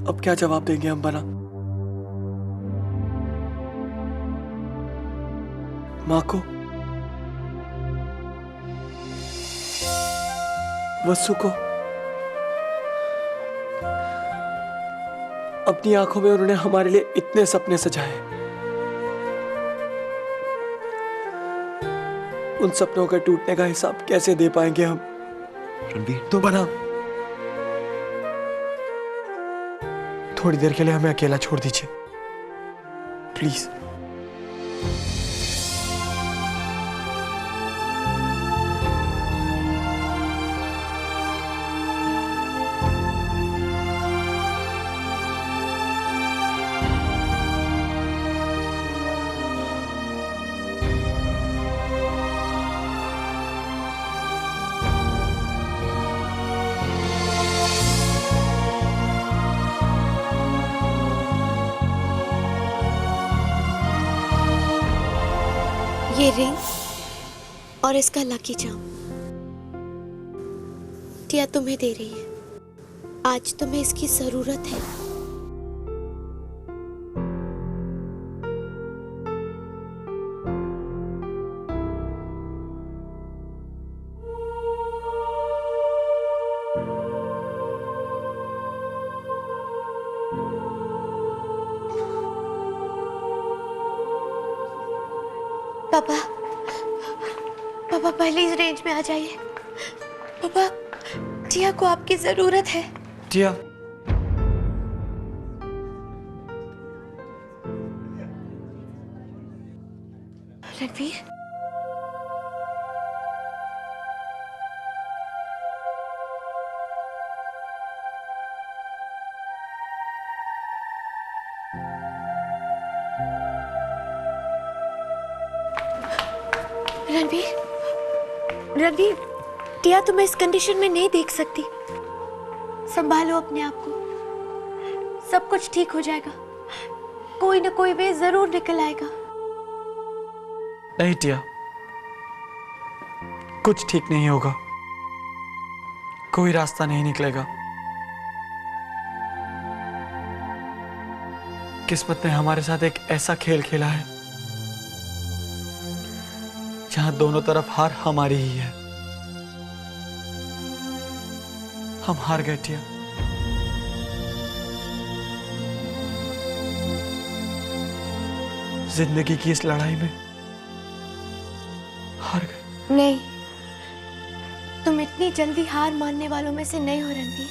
अब क्या जवाब देंगे हम बना? माँ को, वसु को? अपनी आंखों में उन्होंने हमारे लिए इतने सपने सजाए, उन सपनों के टूटने का हिसाब कैसे दे पाएंगे हम? रणवीर, तो बना, थोड़ी देर के लिए हमें अकेला छोड़ दीजिए प्लीज। ये रिंग और इसका लकी चार्म टिया तुम्हें दे रही है। आज तुम्हें इसकी जरूरत है। पापा, पापा पहले इस रेंज में आ जाइए। पापा, टिया को आपकी जरूरत है। टिया, रणवीर, रणवीर, रणवीर, टिया तुम्हें इस कंडीशन में नहीं देख सकती। संभालो अपने आप को, सब कुछ ठीक हो जाएगा। कोई ना कोई वे जरूर निकल आएगा। नहीं टिया, कुछ ठीक नहीं होगा, कोई रास्ता नहीं निकलेगा। किस्मत ने हमारे साथ एक ऐसा खेल खेला है जहां दोनों तरफ हार हमारी ही है। हम हार गए टिया। जिंदगी की इस लड़ाई में हार गए। नहीं, तुम इतनी जल्दी हार मानने वालों में से नहीं हो रणवीर।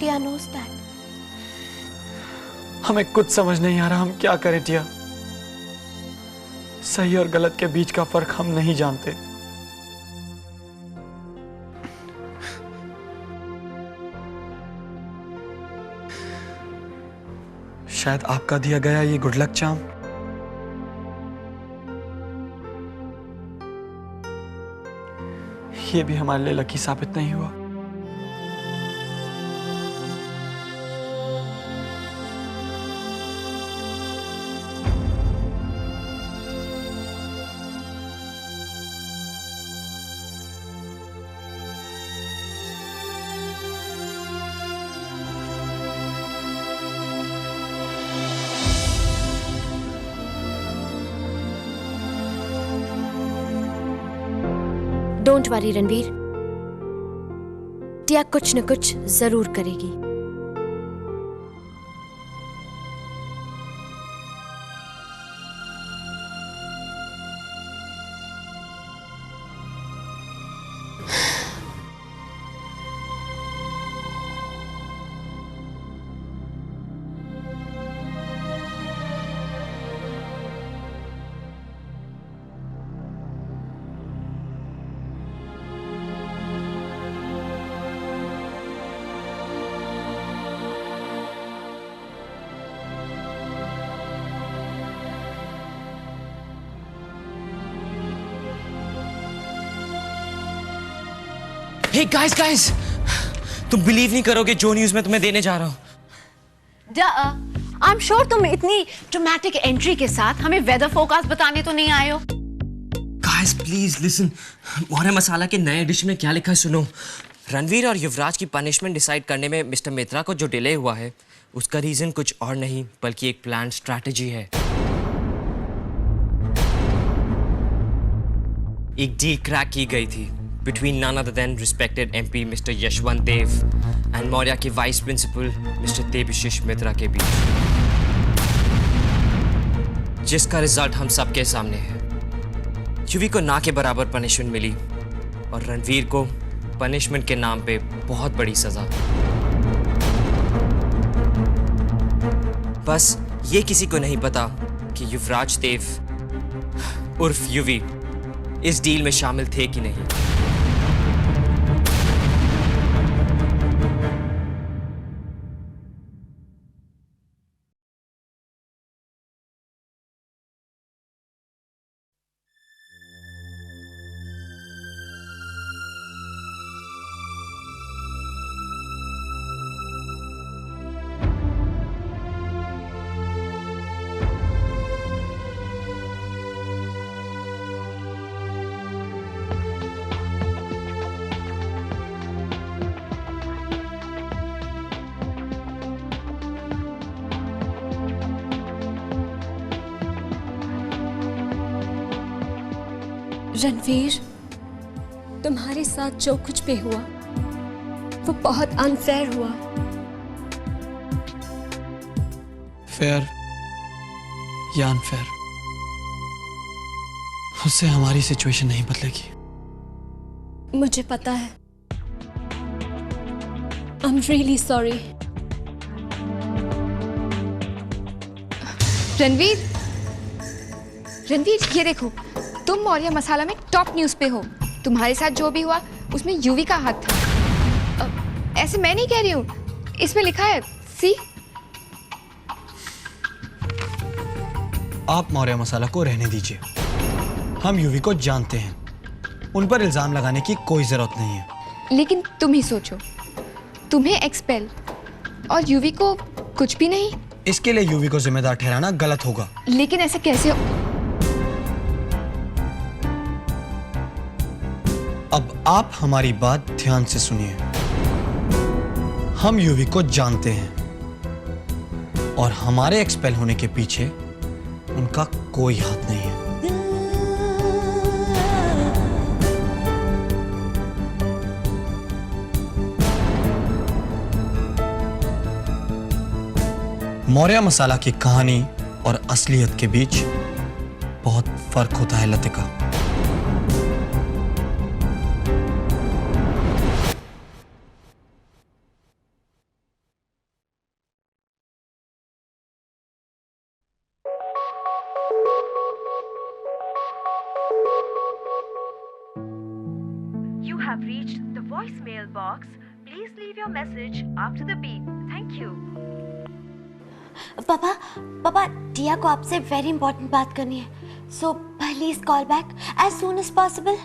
टिया knows that। हमें कुछ समझ नहीं आ रहा हम क्या करें टिया। सही और गलत के बीच का फर्क हम नहीं जानते। शायद आपका दिया गया ये गुड लक चार्म ये भी हमारे लिए लकी साबित नहीं हुआ। डोंट वरी रणवीर, टिया कुछ न कुछ जरूर करेगी। हे गाइस, तुम बिलीव नहीं करोगे जो न्यूज़ मैं तुम्हें देने जा रहा हूँ। आई एम श्योर तुम इतनी ड्रामेटिक एंट्री के साथ हमें वेदर फोरकास्ट बताने तो नहीं आए हो। गाइस प्लीज लिसन, मौर्य मसाला के नए एडिशन में क्या लिखा है सुनो। रणवीर और युवराज की पनिशमेंट डिसाइड करने में मिस्टर मित्रा को जो डिले हुआ है उसका रीजन कुछ और नहीं बल्कि एक प्लान स्ट्रैटेजी है। एक डील क्रैक की गई थी between none other than respected MP Mr. Yashwant Dev and Maurya के वाइस प्रिंसिपल Mr. देबशिश मित्रा के बीच, जिसका रिजल्ट हम सबके सामने है। युवी को ना के बराबर पनिशमेंट मिली और रणवीर को पनिशमेंट के नाम पे बहुत बड़ी सजा। बस ये किसी को नहीं पता कि युवराज देव उर्फ युवी इस डील में शामिल थे कि नहीं। रणवीर, तुम्हारे साथ जो कुछ भी हुआ वो बहुत अनफेयर हुआ। फेयर या अनफेयर, उससे हमारी सिचुएशन नहीं बदलेगी। मुझे पता है। I am really sorry. Ranveer, ये देखो, तुम मौर्य मसाला में टॉप न्यूज़ पे हो। तुम्हारे साथ जो भी हुआ उसमें युवी का हाथ था। ऐसे मैं नहीं कह रही हूँ, इसमें लिखा है, सी। आप मौर्य मसाला को रहने दीजिए। हम युवी को जानते हैं, उन पर इल्जाम लगाने की कोई जरूरत नहीं है। लेकिन तुम ही सोचो, तुम्हें एक्सपेल और युवी को कुछ भी नहीं। इसके लिए युवी को जिम्मेदार ठहराना गलत होगा। लेकिन ऐसे कैसे अब आप हमारी बात ध्यान से सुनिए। हम युवी को जानते हैं और हमारे एक्सपेल होने के पीछे उनका कोई हाथ नहीं है। मौर्य मसाला की कहानी और असलियत के बीच बहुत फर्क होता है Latika. You have reached the voicemail box. Please leave your message after the beep. Thank you. पापा, टिया को आपसे वेरी इंपॉर्टेंट बात करनी है। So please call back as soon as possible.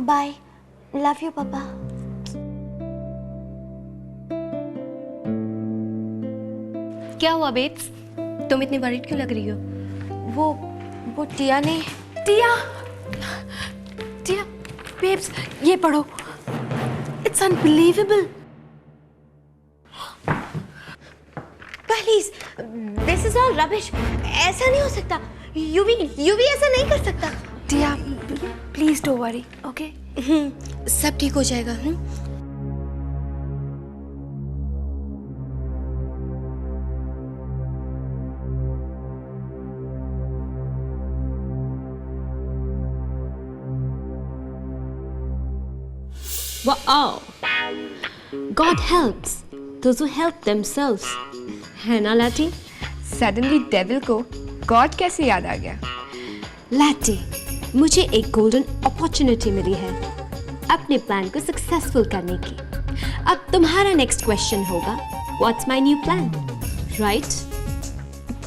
Bye, love you papa. क्या हुआ बेब्स, तुम इतनी वरीड क्यों लग रही हो? वो टिया ने टिया बेब्स, ये पढ़ो। It's unbelievable. Please, this is all rubbish. ऐसा नहीं हो सकता। यूवी ऐसा नहीं कर सकता। टिया, प्लीज डोंट वरी, ओके? सब ठीक हो जाएगा। Wow. God helps those who help themselves. है ना लैटी? सडनली डेविल को गॉड कैसे याद आ गया? लैटी, मुझे एक गोल्डन अपॉर्चुनिटी मिली है अपने प्लान को सक्सेसफुल करने की। अब तुम्हारा नेक्स्ट क्वेश्चन होगा, what's my new plan, right?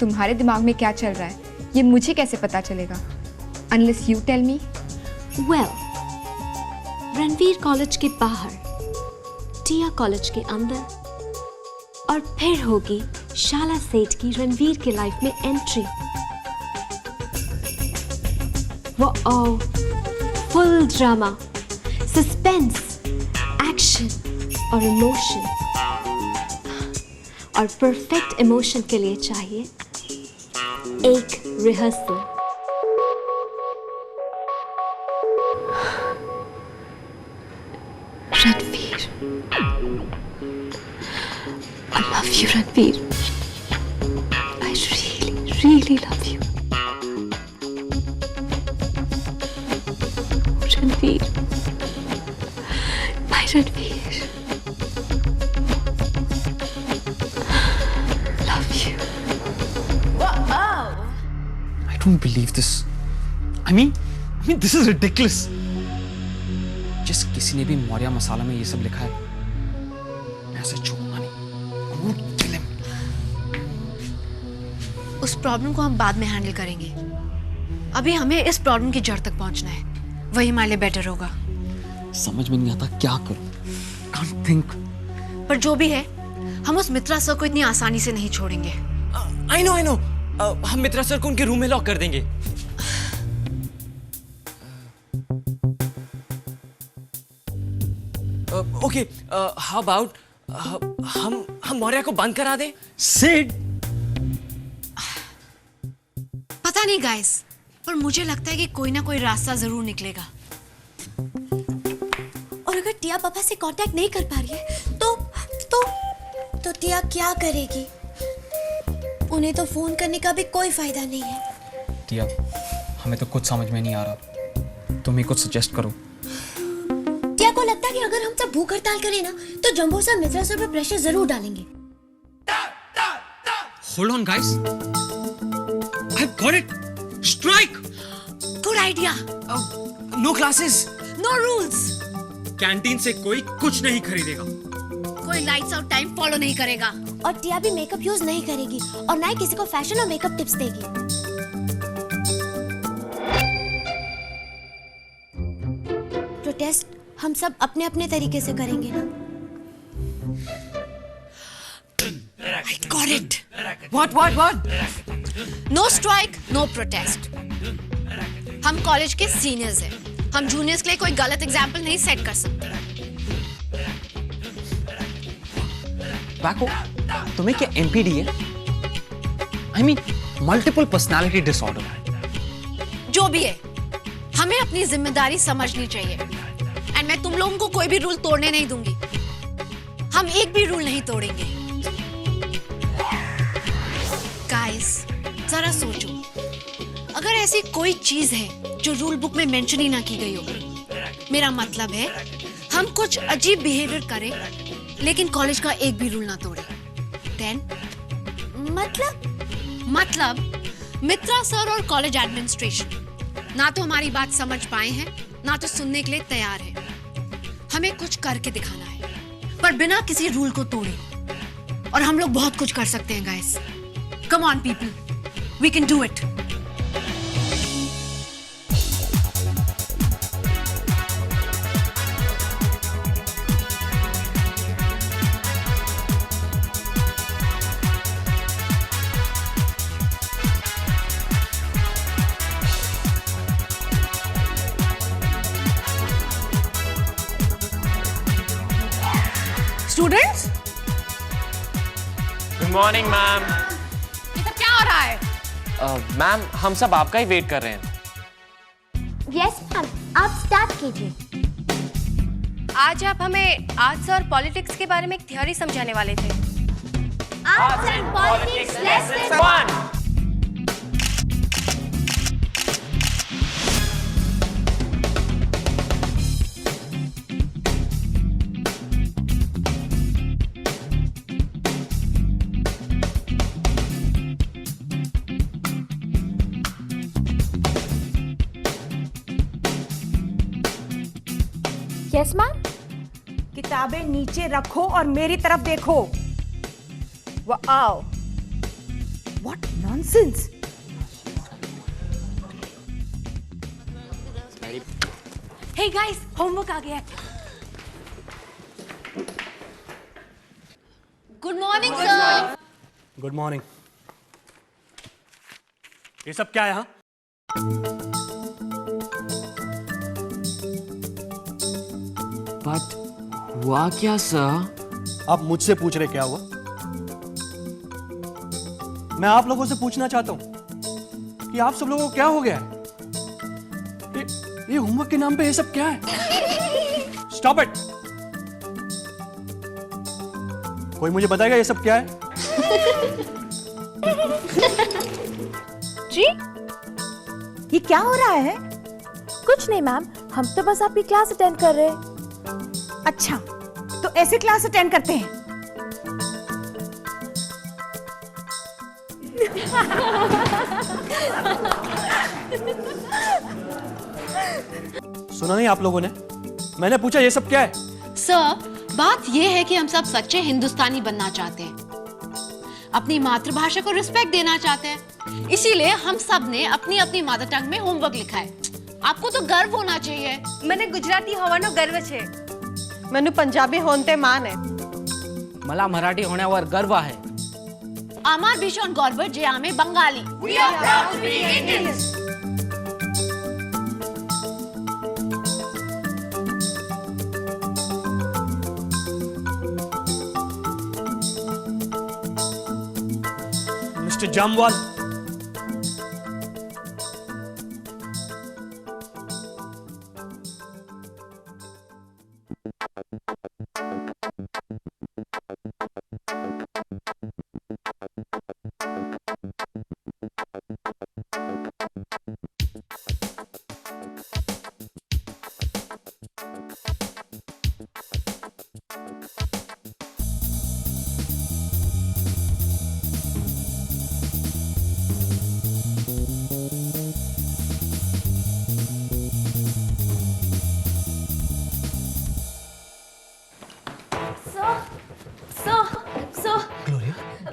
तुम्हारे दिमाग में क्या चल रहा है ये मुझे कैसे पता चलेगा? Unless you tell me. Well, Ranveer college के बाहर, टिया कॉलेज के अंदर, और फिर होगी शाला सेठ की रणवीर के लाइफ में एंट्री। वो फुल ड्रामा, सस्पेंस, एक्शन और इमोशन। और परफेक्ट इमोशन के लिए चाहिए एक rehearsal. Ranveer, I love you, Ranveer. I really, really love you. Ranveer, my Ranveer. Love you. I don't believe this. I mean, this is ridiculous. जिस किसी ने भी मौर्य मसाला में ये सब लिखा है, मैं ऐसे छोड़ूंगा नहीं। I won't kill him. उस प्रॉब्लम को हम बाद में हैंडल करेंगे। अभी हमें इस प्रॉब्लम की जड़ तक पहुंचना है, वही हमारे लिए बेटर होगा। समझ में नहीं आता क्या करूं। Can't think. पर जो भी है, हम उस मित्रा सर को इतनी आसानी से नहीं छोड़ेंगे। आई नो हम मित्रा सर को उनके रूम में लॉक कर देंगे। ओके, हाउ अबाउट हम मौर्य को बंद करा दें? Sid, पता नहीं गाइस, पर मुझे लगता है कि कोई ना कोई रास्ता जरूर निकलेगा। और अगर टिया पापा से कांटेक्ट नहीं कर पा रही है तो टिया क्या करेगी? उन्हें तो फोन करने का भी कोई फायदा नहीं है। टिया, हमें तो कुछ समझ में नहीं आ रहा। तुम ही कुछ सजेस्ट करो। टिया को लगता है कि अगर हम सब भूख हड़ताल करें ना तो जंबो सर मित्रा सर पर प्रेशर जरूर डालेंगे। Hold on, guys. I've got it. Strike. Good idea. No classes. No rules. Canteen से कोई कुछ नहीं खरीदेगा। कोई लाइट्स आउट टाइम फॉलो नहीं करेगा। और टिया भी मेकअप यूज नहीं करेगी और ना ही किसी को फैशन और मेकअप टिप्स देगी। प्रोटेस्ट हम सब अपने अपने तरीके से करेंगे ना। I got it. What? No strike, no protest. हम कॉलेज के सीनियर्स हैं। हम जूनियर्स के लिए कोई गलत एग्जाम्पल नहीं सेट कर सकते। बैको, तुम्हें क्या MPD है? I mean, multiple personality disorder. जो भी है, हमें अपनी जिम्मेदारी समझनी चाहिए। एंड मैं तुम लोगों को कोई भी रूल तोड़ने नहीं दूंगी। हम एक भी रूल नहीं तोड़ेंगे। गाइस, जरा सोचो, अगर ऐसी कोई चीज है जो रूल बुक में मेंशन ही ना की गई हो, मेरा मतलब है हम कुछ अजीब बिहेवियर करें लेकिन कॉलेज का एक भी रूल ना तोड़े, देन मतलब मित्रा सर और कॉलेज एडमिनिस्ट्रेशन ना तो हमारी बात समझ पाए हैं ना तो सुनने के लिए तैयार है। हमें कुछ करके दिखाना है पर बिना किसी रूल को तोड़े। और हम लोग बहुत कुछ कर सकते हैं guys. Come on people, we can do it. Students, good morning ma'am. ये सब क्या हो रहा है? मैम, हम सब आपका ही वेट कर रहे हैं। यस मैम, आप स्टार्ट कीजिए। आज आप हमें आर्ट्स और पॉलिटिक्स के बारे में एक थ्योरी समझाने वाले थे। Arts and politics lesson 1। Yes ma'am. किताबें नीचे रखो और मेरी तरफ देखो। Wow, what nonsense. Hey guys, homework आ गया है। Good morning sir. Good morning. ये सब क्या है यहाँ? बट हुआ क्या सर? आप मुझसे पूछ रहे क्या हुआ? मैं आप लोगों से पूछना चाहता हूं कि आप सब लोगों को क्या हो गया है? ये होमवर्क के नाम पे ये सब क्या है? Stop it. कोई मुझे बताएगा ये सब क्या है? जी, ये क्या हो रहा है? कुछ नहीं मैम, हम तो बस आपकी क्लास अटेंड कर रहे हैं। अच्छा, तो ऐसे क्लास अटेंड करते हैं? सुना नहीं आप लोगों ने? मैंने पूछा ये सब क्या है? सर, बात यह है कि हम सब सच्चे हिंदुस्तानी बनना चाहते हैं, अपनी मातृभाषा को रिस्पेक्ट देना चाहते हैं, इसीलिए हम सब ने अपनी अपनी मदर टंग में होमवर्क लिखा है। आपको तो गर्व होना चाहिए। मैंने गुजराती होવાનો गर्व छे। मैंने पंजाबी होनते मान है। मला मराठी होण्यावर गर्व आहे। आमार भीषण गर्व जे आम्ही Bengali. We are proud to be Indians. Mister Jamwal,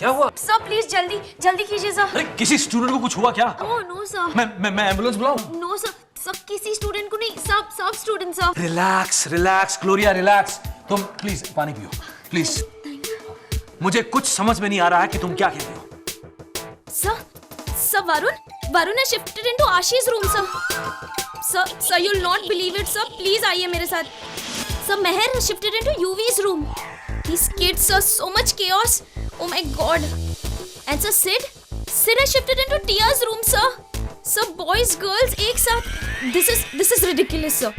क्या हुआ? सर प्लीज जल्दी जल्दी कीजिए सर। अरे किसी स्टूडेंट को कुछ हुआ क्या? Oh no sir. मैं एम्बुलेंस बुलाऊं? नो सर, सब किसी स्टूडेंट को नहीं, सब student sir. Relax relax Gloria relax. तुम प्लीज पानी पियो प्लीज। मुझे कुछ समझ में नहीं आ रहा है कि तुम क्या कह रहे हो। सर वरुण है shifted into Ashish room sir you will not believe it sir, please आइए मेरे साथ। सर मेहर है shifted into Yuvi's room. These kids are so much chaos. Oh my god. And sir, Sid has shifted into Tia's room, sir. Sir, boys, girls, एक साथ. This is ridiculous, sir.